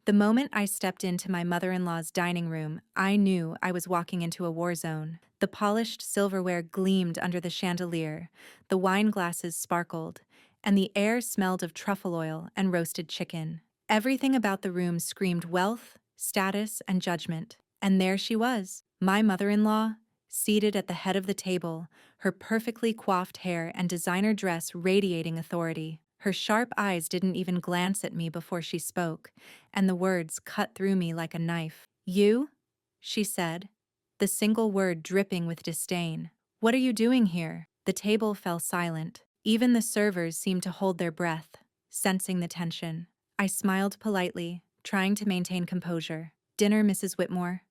The moment I stepped into my mother-in-law's dining room, I knew I was walking into a war zone. The polished silverware gleamed under the chandelier, the wine glasses sparkled, and the air smelled of truffle oil and roasted chicken. Everything about the room screamed wealth, status, and judgment. And there she was, my mother-in-law, seated at the head of the table, her perfectly coiffed hair and designer dress radiating authority. Her sharp eyes didn't even glance at me before she spoke, and the words cut through me like a knife. "You?" she said, the single word dripping with disdain. "What are you doing here?" The table fell silent. Even the servers seemed to hold their breath, sensing the tension. I smiled politely, trying to maintain composure. "Dinner, Mrs. Whitmore,"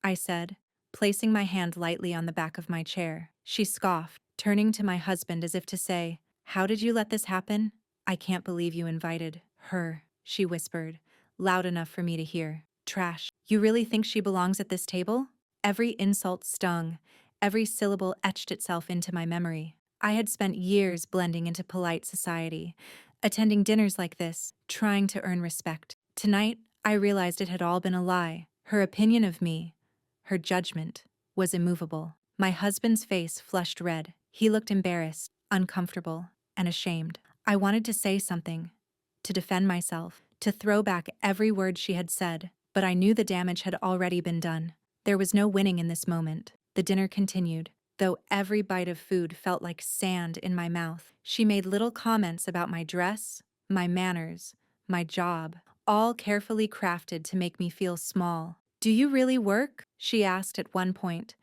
I said, placing my hand lightly on the back of my chair. She scoffed, turning to my husband as if to say, "How did you let this happen?" "I can't believe you invited her," she whispered, loud enough for me to hear. "Trash. You really think she belongs at this table?" Every insult stung, every syllable etched itself into my memory. I had spent years blending into polite society, attending dinners like this, trying to earn respect. Tonight, I realized it had all been a lie. Her opinion of me, her judgment, was immovable. My husband's face flushed red. He looked embarrassed, uncomfortable, and ashamed. I wanted to say something, to defend myself, to throw back every word she had said, but I knew the damage had already been done. There was no winning in this moment. The dinner continued, though every bite of food felt like sand in my mouth. She made little comments about my dress, my manners, my job, all carefully crafted to make me feel small. "Do you really work?" she asked at one point,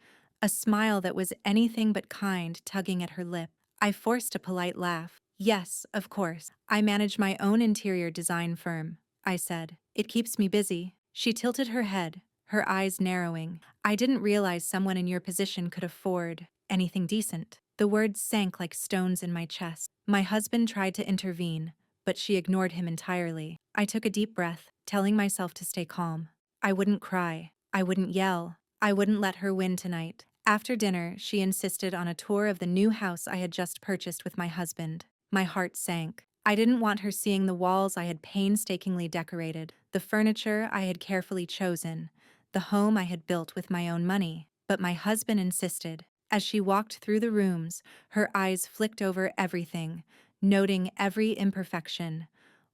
a smile that was anything but kind tugging at her lip. I forced a polite laugh. "Yes, of course. I manage my own interior design firm," I said. "It keeps me busy." She tilted her head, her eyes narrowing. "I didn't realize someone in your position could afford anything decent." The words sank like stones in my chest. My husband tried to intervene, but she ignored him entirely. I took a deep breath, telling myself to stay calm. I wouldn't cry. I wouldn't yell. I wouldn't let her win tonight. After dinner, she insisted on a tour of the new house I had just purchased with my husband. My heart sank. I didn't want her seeing the walls I had painstakingly decorated, the furniture I had carefully chosen, the home I had built with my own money. But my husband insisted. As she walked through the rooms, her eyes flicked over everything, noting every imperfection.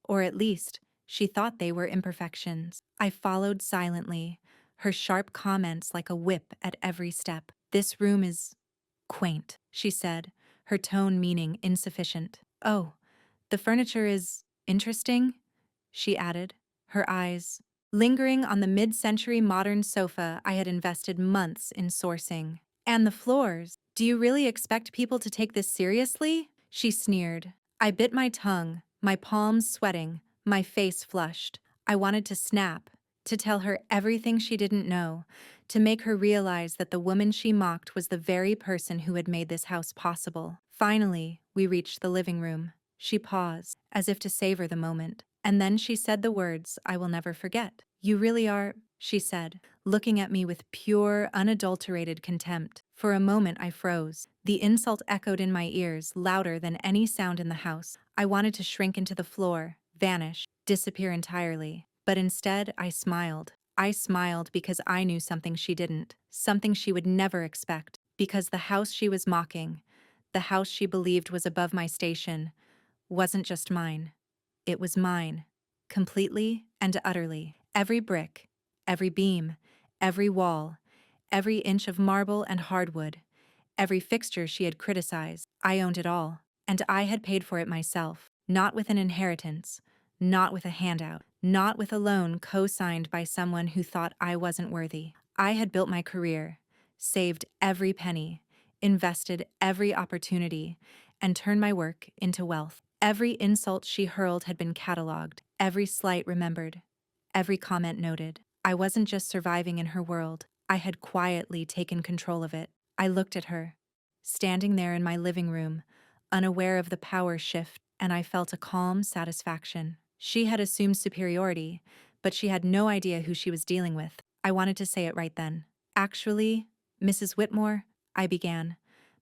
Or at least, she thought they were imperfections. I followed silently, her sharp comments like a whip at every step. "This room is quaint," she said, her tone meaning insufficient. "Oh, the furniture is interesting," she added, her eyes lingering on the mid-century modern sofa I had invested months in sourcing. "And the floors. Do you really expect people to take this seriously?" she sneered. I bit my tongue, my palms sweating, my face flushed. I wanted to snap, to tell her everything she didn't know, to make her realize that the woman she mocked was the very person who had made this house possible. Finally, we reached the living room. She paused, as if to savor the moment, and then she said the words I will never forget. "You really are," she said, looking at me with pure, unadulterated contempt. For a moment I froze. The insult echoed in my ears, louder than any sound in the house. I wanted to shrink into the floor, vanish, disappear entirely. But instead, I smiled. I smiled because I knew something she didn't, something she would never expect. Because the house she was mocking, the house she believed was above my station, wasn't just mine. It was mine. Completely and utterly. Every brick, every beam, every wall, every inch of marble and hardwood, every fixture she had criticized, I owned it all. And I had paid for it myself, not with an inheritance, not with a handout, not with a loan co-signed by someone who thought I wasn't worthy. I had built my career, saved every penny, invested every opportunity, and turned my work into wealth. Every insult she hurled had been catalogued, every slight remembered, every comment noted. I wasn't just surviving in her world, I had quietly taken control of it. I looked at her, standing there in my living room, unaware of the power shift, and I felt a calm satisfaction. She had assumed superiority, but she had no idea who she was dealing with. I wanted to say it right then. "Actually, Mrs. Whitmore," I began,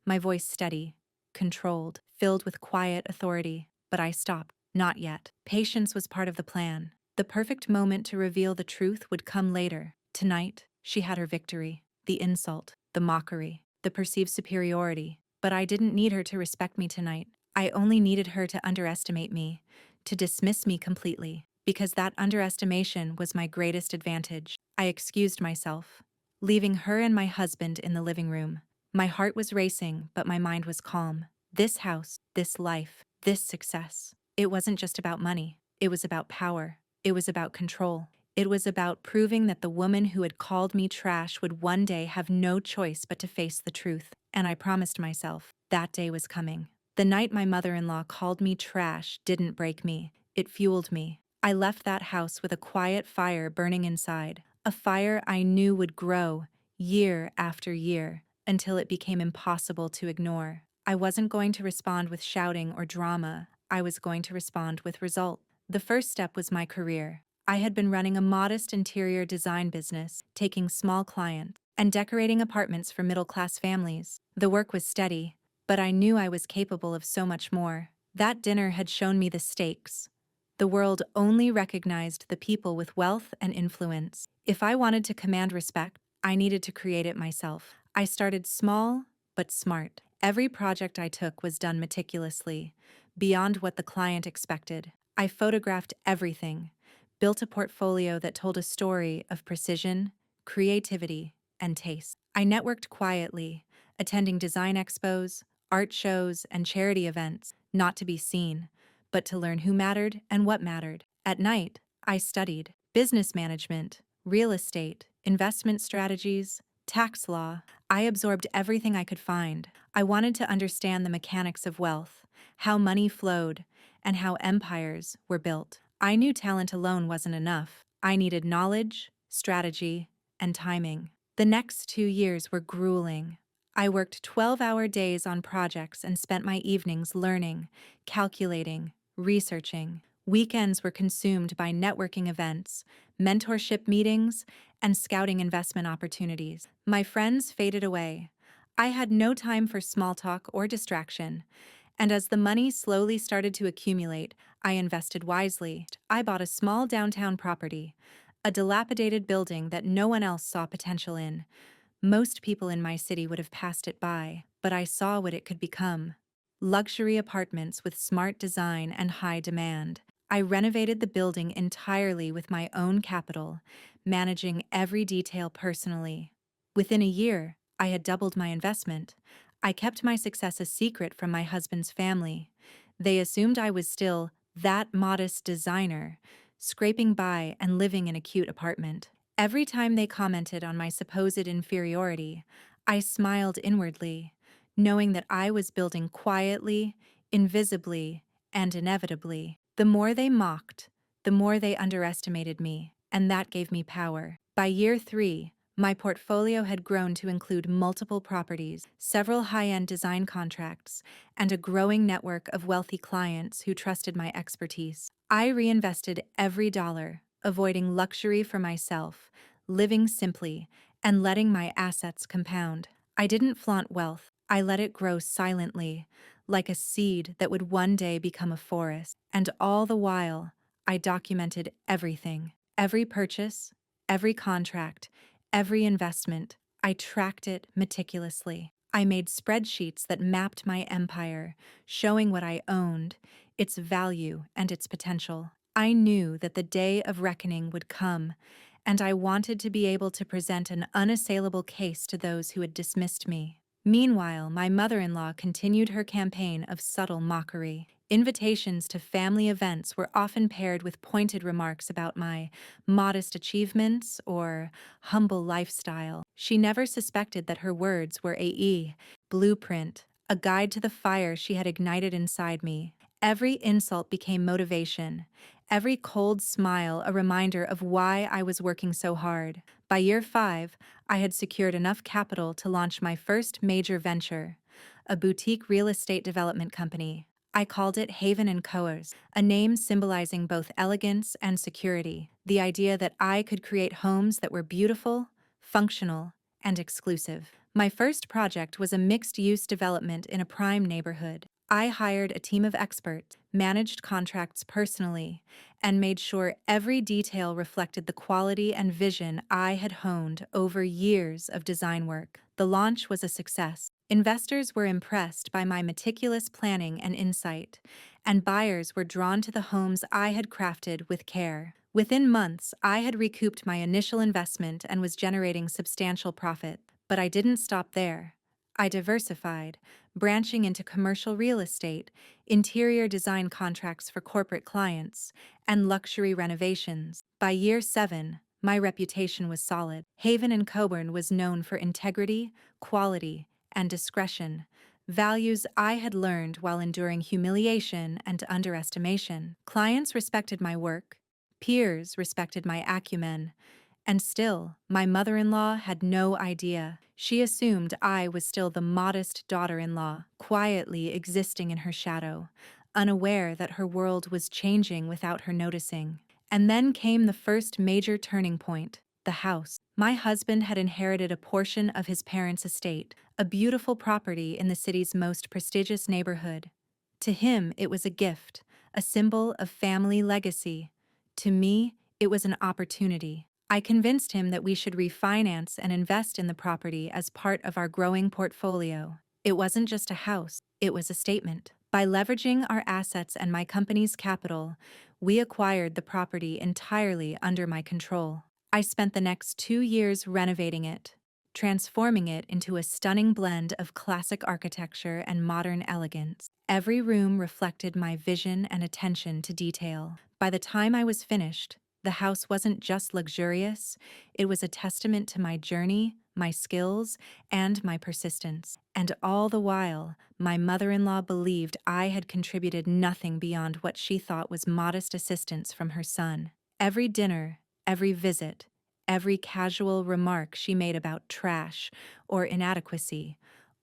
my voice steady, controlled, filled with quiet authority, but I stopped. Not yet. Patience was part of the plan. The perfect moment to reveal the truth would come later. Tonight, she had her victory. The insult, the mockery, the perceived superiority. But I didn't need her to respect me tonight. I only needed her to underestimate me, to dismiss me completely, because that underestimation was my greatest advantage. I excused myself, leaving her and my husband in the living room. My heart was racing, but my mind was calm. This house, this life, this success. It wasn't just about money. It was about power. It was about control. It was about proving that the woman who had called me trash would one day have no choice but to face the truth. And I promised myself that day was coming. The night my mother-in-law called me trash didn't break me. It fueled me. I left that house with a quiet fire burning inside, a fire I knew would grow year after year until it became impossible to ignore. I wasn't going to respond with shouting or drama. I was going to respond with result. The first step was my career. I had been running a modest interior design business, taking small clients, and decorating apartments for middle-class families. The work was steady, but I knew I was capable of so much more. That dinner had shown me the stakes. The world only recognized the people with wealth and influence. If I wanted to command respect, I needed to create it myself. I started small, but smart. Every project I took was done meticulously, beyond what the client expected. I photographed everything, built a portfolio that told a story of precision, creativity, and taste. I networked quietly, attending design expos, art shows, and charity events, not to be seen, but to learn who mattered and what mattered. At night, I studied business management, real estate, investment strategies, tax law. I absorbed everything I could find. I wanted to understand the mechanics of wealth, how money flowed, and how empires were built. I knew talent alone wasn't enough. I needed knowledge, strategy, and timing. The next 2 years were grueling. I worked 12-hour days on projects and spent my evenings learning, calculating, researching. Weekends were consumed by networking events, mentorship meetings, and scouting investment opportunities. My friends faded away. I had no time for small talk or distraction. And as the money slowly started to accumulate, I invested wisely. I bought a small downtown property, a dilapidated building that no one else saw potential in. Most people in my city would have passed it by, but I saw what it could become. Luxury apartments with smart design and high demand. I renovated the building entirely with my own capital, managing every detail personally. Within a year, I had doubled my investment. I kept my success a secret from my husband's family. They assumed I was still that modest designer, scraping by and living in a cute apartment. Every time they commented on my supposed inferiority, I smiled inwardly, knowing that I was building quietly, invisibly, and inevitably. The more they mocked, the more they underestimated me, and that gave me power. By year 3, my portfolio had grown to include multiple properties, several high-end design contracts, and a growing network of wealthy clients who trusted my expertise. I reinvested every dollar, avoiding luxury for myself, living simply, and letting my assets compound. I didn't flaunt wealth. I let it grow silently, like a seed that would one day become a forest. And all the while, I documented everything. Every purchase, every contract, every investment. I tracked it meticulously. I made spreadsheets that mapped my empire, showing what I owned, its value, and its potential. I knew that the day of reckoning would come, and I wanted to be able to present an unassailable case to those who had dismissed me. Meanwhile, my mother-in-law continued her campaign of subtle mockery. Invitations to family events were often paired with pointed remarks about my modest achievements or humble lifestyle. She never suspected that her words were a blueprint, a guide to the fire she had ignited inside me. Every insult became motivation, every cold smile a reminder of why I was working so hard. By year 5, I had secured enough capital to launch my first major venture, a boutique real estate development company. I called it Haven & Coers, a name symbolizing both elegance and security. The idea that I could create homes that were beautiful, functional, and exclusive. My first project was a mixed-use development in a prime neighborhood. I hired a team of experts, managed contracts personally, and made sure every detail reflected the quality and vision I had honed over years of design work. The launch was a success. Investors were impressed by my meticulous planning and insight, and buyers were drawn to the homes I had crafted with care. Within months, I had recouped my initial investment and was generating substantial profit. But I didn't stop there. I diversified, branching into commercial real estate, interior design contracts for corporate clients, and luxury renovations. By year 7, my reputation was solid. Haven and Coburn was known for integrity, quality, and discretion, values I had learned while enduring humiliation and underestimation. Clients respected my work, peers respected my acumen, and still, my mother-in-law had no idea. She assumed I was still the modest daughter-in-law, quietly existing in her shadow, unaware that her world was changing without her noticing. And then came the first major turning point, the house. My husband had inherited a portion of his parents' estate, a beautiful property in the city's most prestigious neighborhood. To him, it was a gift, a symbol of family legacy. To me, it was an opportunity. I convinced him that we should refinance and invest in the property as part of our growing portfolio. It wasn't just a house, it was a statement. By leveraging our assets and my company's capital, we acquired the property entirely under my control. I spent the next 2 years renovating it, transforming it into a stunning blend of classic architecture and modern elegance. Every room reflected my vision and attention to detail. By the time I was finished, the house wasn't just luxurious, it was a testament to my journey, my skills, and my persistence. And all the while, my mother-in-law believed I had contributed nothing beyond what she thought was modest assistance from her son. Every dinner, every visit, every casual remark she made about trash or inadequacy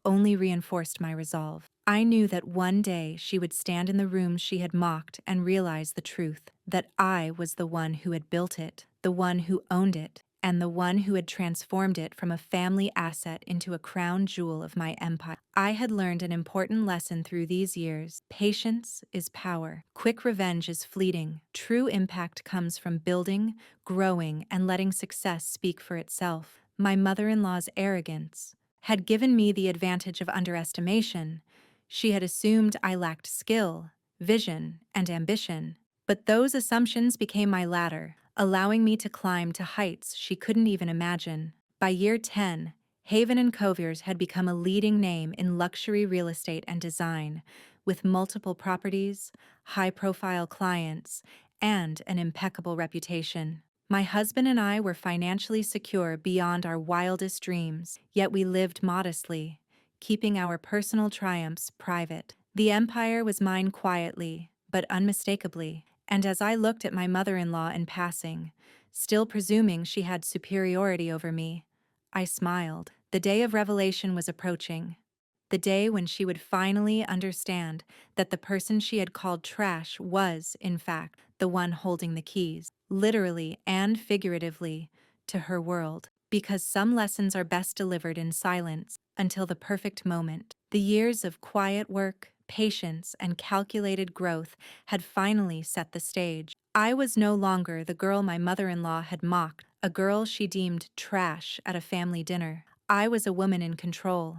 only reinforced my resolve. I knew that one day she would stand in the room she had mocked and realize the truth, that I was the one who had built it, the one who owned it, and the one who had transformed it from a family asset into a crown jewel of my empire. I had learned an important lesson through these years. Patience is power. Quick revenge is fleeting. True impact comes from building, growing, and letting success speak for itself. My mother-in-law's arrogance had given me the advantage of underestimation. She had assumed I lacked skill, vision, and ambition. But those assumptions became my ladder, allowing me to climb to heights she couldn't even imagine. By year 10, Haven and Coviers had become a leading name in luxury real estate and design, with multiple properties, high-profile clients, and an impeccable reputation. My husband and I were financially secure beyond our wildest dreams, yet we lived modestly, keeping our personal triumphs private. The empire was mine quietly, but unmistakably, and as I looked at my mother-in-law in passing, still presuming she had superiority over me, I smiled. The day of revelation was approaching. The day when she would finally understand that the person she had called trash was, in fact, the one holding the keys, literally and figuratively, to her world. Because some lessons are best delivered in silence until the perfect moment. The years of quiet work, patience, and calculated growth had finally set the stage. I was no longer the girl my mother-in-law had mocked, a girl she deemed trash at a family dinner. I was a woman in control,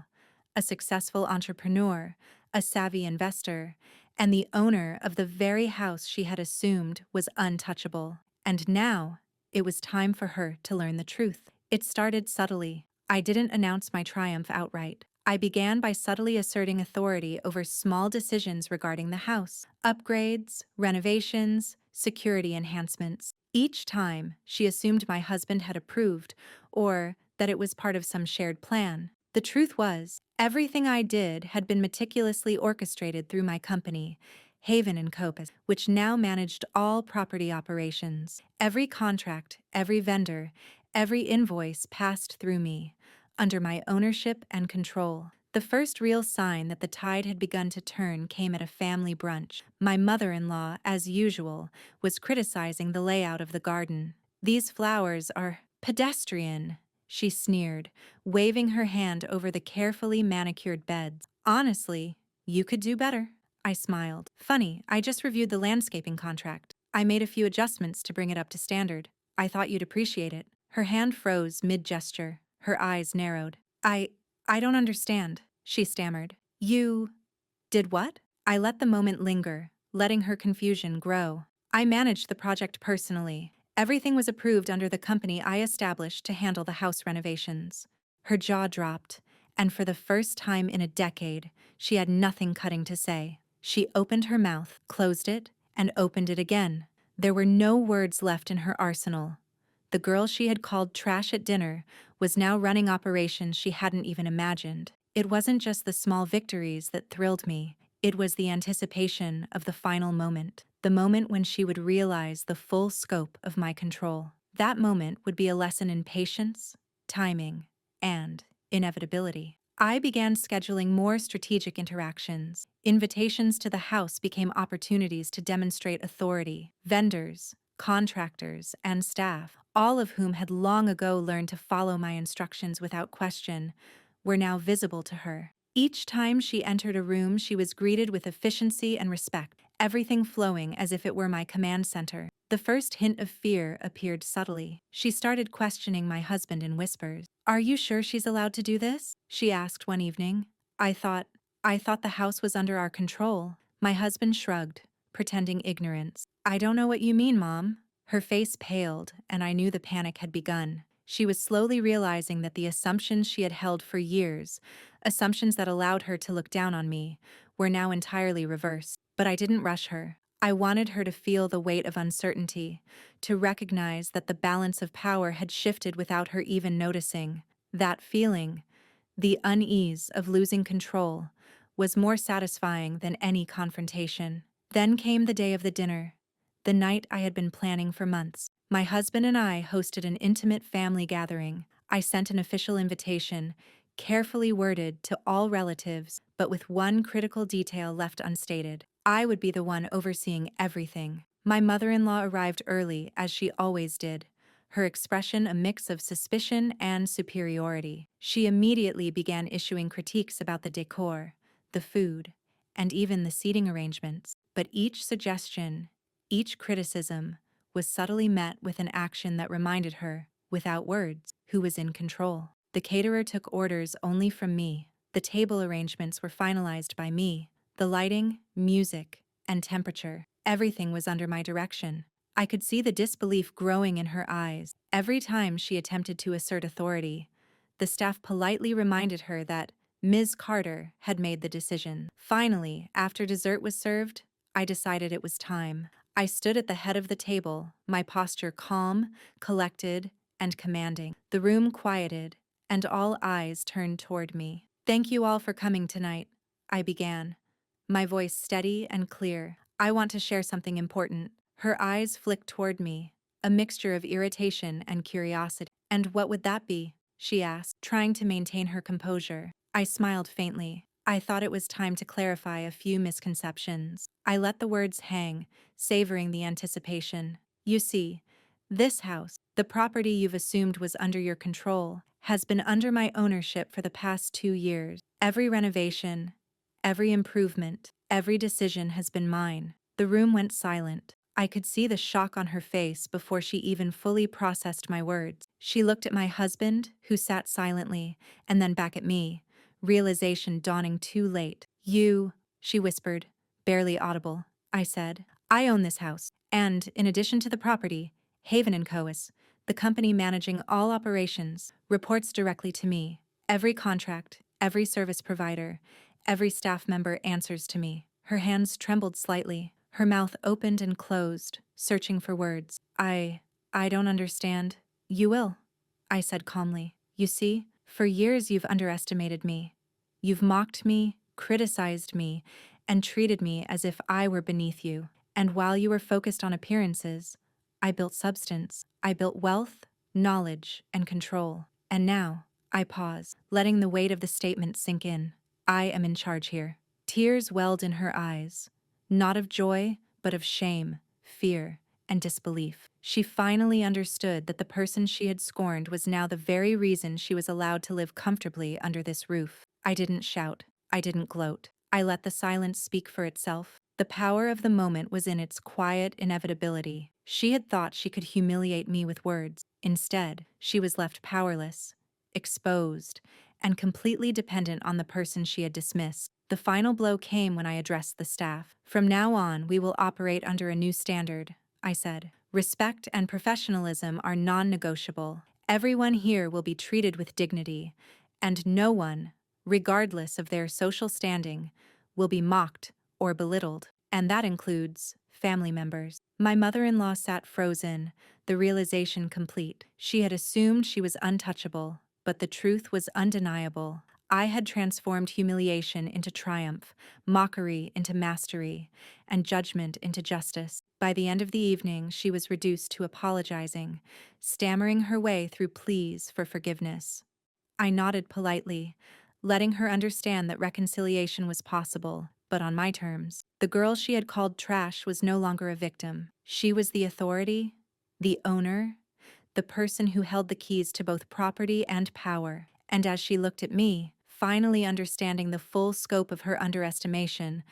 a successful entrepreneur, a savvy investor, and the owner of the very house she had assumed was untouchable. And now, it was time for her to learn the truth. It started subtly. I didn't announce my triumph outright. I began by subtly asserting authority over small decisions regarding the house: upgrades, renovations, security enhancements. Each time, she assumed my husband had approved, or that it was part of some shared plan. The truth was, everything I did had been meticulously orchestrated through my company, Haven and Copus, which now managed all property operations. Every contract, every vendor, every invoice passed through me, under my ownership and control. The first real sign that the tide had begun to turn came at a family brunch. My mother-in-law, as usual, was criticizing the layout of the garden. "These flowers are pedestrian," she sneered, waving her hand over the carefully manicured beds. "Honestly, you could do better." I smiled. Funny, I just reviewed the landscaping contract. I made a few adjustments to bring it up to standard. I thought you'd appreciate it. Her hand froze mid-gesture. Her eyes narrowed. I don't understand, she stammered. You did what? I let the moment linger, letting her confusion grow. I managed the project personally. Everything was approved under the company I established to handle the house renovations. Her jaw dropped, and for the first time in a decade, she had nothing cutting to say. She opened her mouth, closed it, and opened it again. There were no words left in her arsenal. The girl she had called trash at dinner was now running operations she hadn't even imagined. It wasn't just the small victories that thrilled me, it was the anticipation of the final moment, the moment when she would realize the full scope of my control. That moment would be a lesson in patience, timing, and inevitability. I began scheduling more strategic interactions. Invitations to the house became opportunities to demonstrate authority. Vendors, contractors, and staff, all of whom had long ago learned to follow my instructions without question, were now visible to her. Each time she entered a room, she was greeted with efficiency and respect, everything flowing as if it were my command center. The first hint of fear appeared subtly. She started questioning my husband in whispers. "Are you sure she's allowed to do this?" she asked one evening. I thought the house was under our control." My husband shrugged, pretending ignorance. "I don't know what you mean, Mom." Her face paled, and I knew the panic had begun. She was slowly realizing that the assumptions she had held for years, assumptions that allowed her to look down on me, were now entirely reversed. But I didn't rush her. I wanted her to feel the weight of uncertainty, to recognize that the balance of power had shifted without her even noticing. That feeling, the unease of losing control, was more satisfying than any confrontation. Then came the day of the dinner, the night I had been planning for months. My husband and I hosted an intimate family gathering. I sent an official invitation, carefully worded to all relatives, but with one critical detail left unstated. I would be the one overseeing everything. My mother-in-law arrived early, as she always did, her expression a mix of suspicion and superiority. She immediately began issuing critiques about the decor, the food, and even the seating arrangements. But each suggestion, each criticism, was subtly met with an action that reminded her, without words, who was in control. The caterer took orders only from me. The table arrangements were finalized by me. The lighting, music, and temperature, everything was under my direction. I could see the disbelief growing in her eyes. Every time she attempted to assert authority, the staff politely reminded her that Ms. Carter had made the decision. Finally, after dessert was served, I decided it was time. I stood at the head of the table, my posture calm, collected, and commanding. The room quieted, and all eyes turned toward me. "Thank you all for coming tonight," I began, my voice steady and clear. "I want to share something important." Her eyes flicked toward me, a mixture of irritation and curiosity. "And what would that be?" she asked, trying to maintain her composure. I smiled faintly. I thought it was time to clarify a few misconceptions. I let the words hang, savoring the anticipation. "You see, this house, the property you've assumed was under your control, has been under my ownership for the past 2 years. Every renovation, every improvement, every decision has been mine." The room went silent. I could see the shock on her face before she even fully processed my words. She looked at my husband, who sat silently, and then back at me, realization dawning too late. She whispered, barely audible. I said, "I own this house, and, in addition to the property, Haven & Co.'s, the company managing all operations, reports directly to me. Every contract, every service provider, every staff member answers to me." Her hands trembled slightly. Her mouth opened and closed, searching for words. I don't understand." "You will," I said calmly. "You see, for years you've underestimated me. You've mocked me, criticized me, and treated me as if I were beneath you. And while you were focused on appearances, I built substance. I built wealth, knowledge, and control. And now," I paused, letting the weight of the statement sink in, "I am in charge here." Tears welled in her eyes, not of joy, but of shame, fear, and disbelief. She finally understood that the person she had scorned was now the very reason she was allowed to live comfortably under this roof. I didn't shout. I didn't gloat. I let the silence speak for itself. The power of the moment was in its quiet inevitability. She had thought she could humiliate me with words. Instead, she was left powerless, exposed, and completely dependent on the person she had dismissed. The final blow came when I addressed the staff. "From now on, we will operate under a new standard," I said. "Respect and professionalism are non-negotiable. Everyone here will be treated with dignity, and no one, regardless of their social standing, will be mocked or belittled, and that includes family members." My mother-in-law sat frozen, the realization complete. She had assumed she was untouchable, but the truth was undeniable. I had transformed humiliation into triumph, mockery into mastery, and judgment into justice. By the end of the evening, she was reduced to apologizing, stammering her way through pleas for forgiveness. I nodded politely, letting her understand that reconciliation was possible, but on my terms. The girl she had called trash was no longer a victim. She was the authority, the owner, the person who held the keys to both property and power. And as she looked at me, finally understanding the full scope of her underestimation,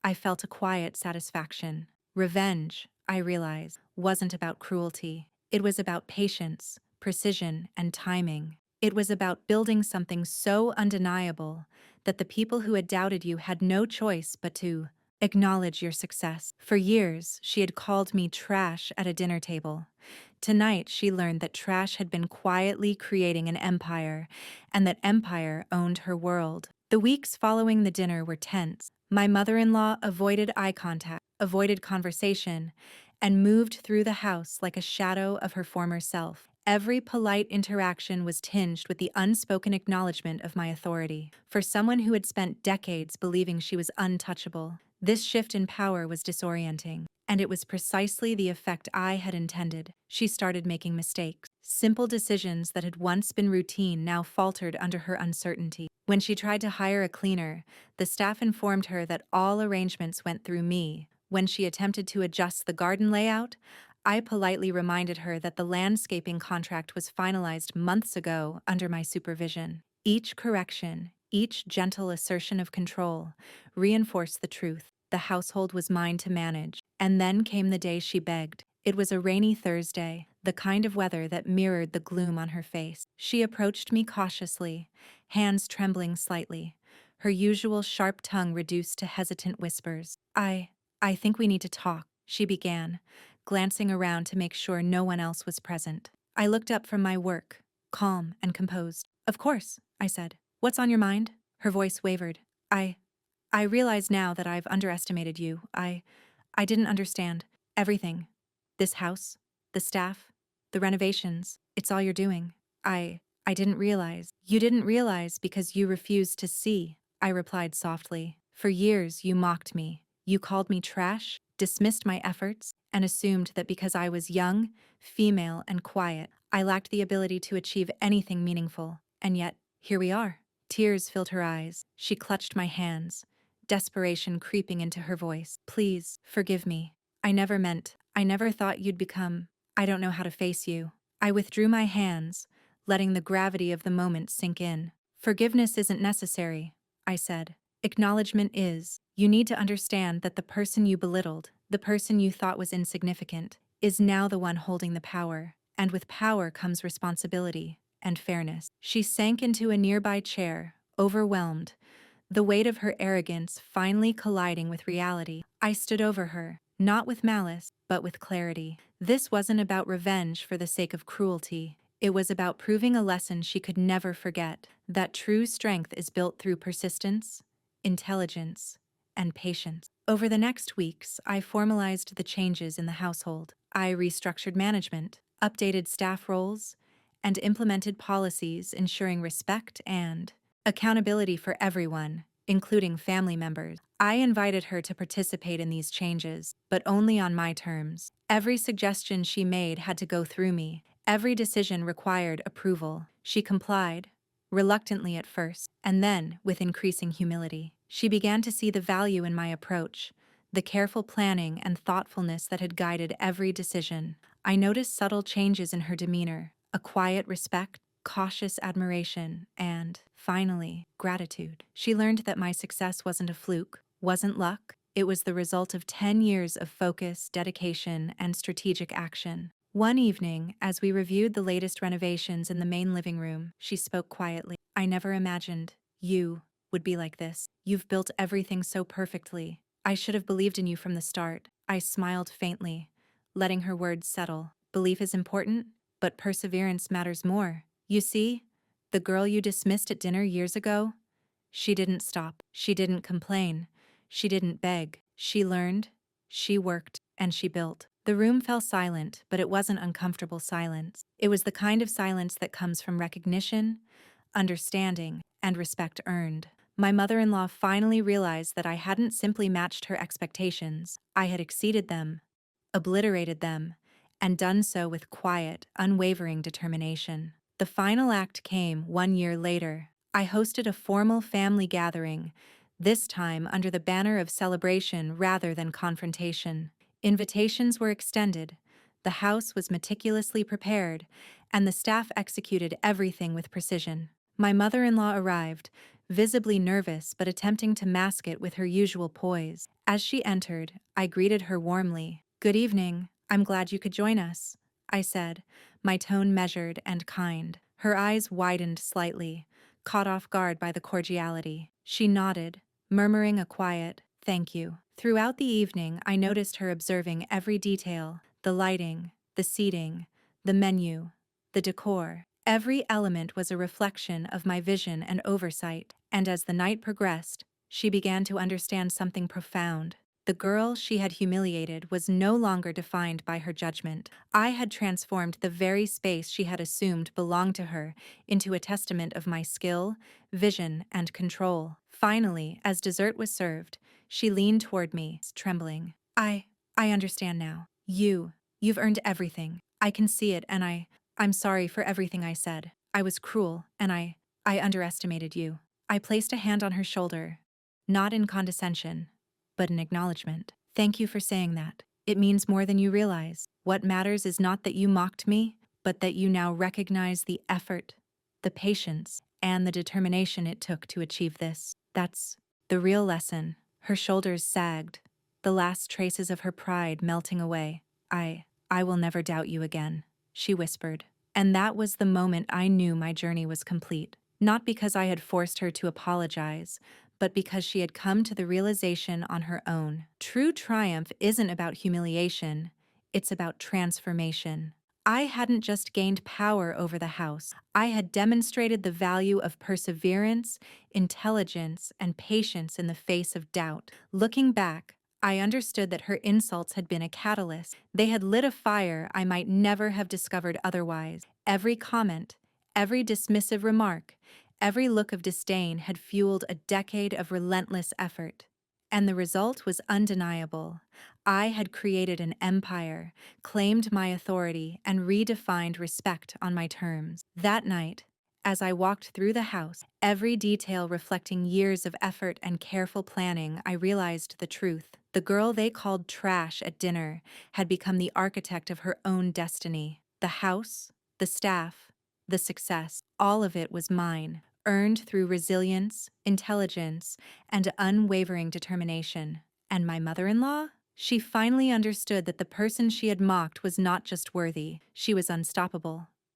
I felt a quiet satisfaction. Revenge, I realized, wasn't about cruelty. It was about patience, precision, and timing. It was about building something so undeniable that the people who had doubted you had no choice but to acknowledge your success. For years, she had called me trash at a dinner table. Tonight, she learned that trash had been quietly creating an empire, and that empire owned her world. The weeks following the dinner were tense. My mother-in-law avoided eye contact, avoided conversation, and moved through the house like a shadow of her former self. Every polite interaction was tinged with the unspoken acknowledgement of my authority. For someone who had spent decades believing she was untouchable, this shift in power was disorienting. And it was precisely the effect I had intended. She started making mistakes. Simple decisions that had once been routine now faltered under her uncertainty. When she tried to hire a cleaner, the staff informed her that all arrangements went through me. When she attempted to adjust the garden layout, I politely reminded her that the landscaping contract was finalized months ago under my supervision. Each correction, each gentle assertion of control, reinforced the truth. The household was mine to manage. And then came the day she begged. It was a rainy Thursday, the kind of weather that mirrored the gloom on her face. She approached me cautiously, hands trembling slightly, her usual sharp tongue reduced to hesitant whispers. I think we need to talk," she began, glancing around to make sure no one else was present. I looked up from my work, calm and composed. "Of course," I said. "What's on your mind?" Her voice wavered. I realize now that I've underestimated you. I didn't understand everything. This house, the staff, the renovations, it's all you're doing. I didn't realize. You didn't realize because you refused to see," I replied softly. "For years you mocked me. You called me trash, dismissed my efforts, and assumed that because I was young, female, and quiet, I lacked the ability to achieve anything meaningful. And yet, here we are." Tears filled her eyes. She clutched my hands, desperation creeping into her voice. "Please, forgive me. I never thought you'd become. I don't know how to face you." I withdrew my hands, letting the gravity of the moment sink in. "Forgiveness isn't necessary," I said. "Acknowledgement is. You need to understand that the person you belittled, the person you thought was insignificant, is now the one holding the power. And with power comes responsibility and fairness." She sank into a nearby chair, overwhelmed, the weight of her arrogance finally colliding with reality. I stood over her, not with malice, but with clarity. This wasn't about revenge for the sake of cruelty. It was about proving a lesson she could never forget, that true strength is built through persistence, intelligence, and patience. Over the next weeks, I formalized the changes in the household. I restructured management, updated staff roles, and implemented policies ensuring respect and accountability for everyone, including family members. I invited her to participate in these changes, but only on my terms. Every suggestion she made had to go through me. Every decision required approval. She complied, reluctantly at first, and then, with increasing humility. She began to see the value in my approach, the careful planning and thoughtfulness that had guided every decision. I noticed subtle changes in her demeanor, a quiet respect, cautious admiration, and, finally, gratitude. She learned that my success wasn't a fluke, wasn't luck. It was the result of 10 years of focus, dedication, and strategic action. One evening, as we reviewed the latest renovations in the main living room, she spoke quietly. I never imagined you would be like this. You've built everything so perfectly. I should have believed in you from the start. I smiled faintly, letting her words settle. Belief is important, but perseverance matters more. You see, the girl you dismissed at dinner years ago, she didn't stop. She didn't complain. She didn't beg. She learned, she worked, and she built. The room fell silent, but it wasn't uncomfortable silence. It was the kind of silence that comes from recognition, understanding, and respect earned. My mother-in-law finally realized that I hadn't simply matched her expectations. I had exceeded them, obliterated them, and done so with quiet, unwavering determination. The final act came 1 year later. I hosted a formal family gathering, this time under the banner of celebration rather than confrontation. Invitations were extended, the house was meticulously prepared, and the staff executed everything with precision. My mother-in-law arrived, visibly nervous but attempting to mask it with her usual poise. As she entered, I greeted her warmly. "Good evening. I'm glad you could join us," I said, my tone measured and kind. Her eyes widened slightly, caught off guard by the cordiality. She nodded, murmuring a quiet, "Thank you." Throughout the evening, I noticed her observing every detail: the lighting, the seating, the menu, the decor. Every element was a reflection of my vision and oversight, and as the night progressed, she began to understand something profound. The girl she had humiliated was no longer defined by her judgment. I had transformed the very space she had assumed belonged to her into a testament of my skill, vision, and control. Finally, as dessert was served, she leaned toward me, trembling. I understand now. You've earned everything. I can see it, and I'm sorry for everything I said. I was cruel, and I underestimated you." I placed a hand on her shoulder, not in condescension, but in acknowledgement. "Thank you for saying that. It means more than you realize. What matters is not that you mocked me, but that you now recognize the effort, the patience, and the determination it took to achieve this. That's the real lesson." Her shoulders sagged, the last traces of her pride melting away. I will never doubt you again," she whispered. And that was the moment I knew my journey was complete. Not because I had forced her to apologize, but because she had come to the realization on her own. True triumph isn't about humiliation, it's about transformation. I hadn't just gained power over the house, I had demonstrated the value of perseverance, intelligence, and patience in the face of doubt. Looking back, I understood that her insults had been a catalyst. They had lit a fire I might never have discovered otherwise. Every comment, every dismissive remark, every look of disdain had fueled a decade of relentless effort. And the result was undeniable. I had created an empire, claimed my authority, and redefined respect on my terms. That night, as I walked through the house, every detail reflecting years of effort and careful planning, I realized the truth. The girl they called trash at dinner had become the architect of her own destiny. The house, the staff, the success, all of it was mine, earned through resilience, intelligence, and unwavering determination. And my mother-in-law? She finally understood that the person she had mocked was not just worthy, she was unstoppable.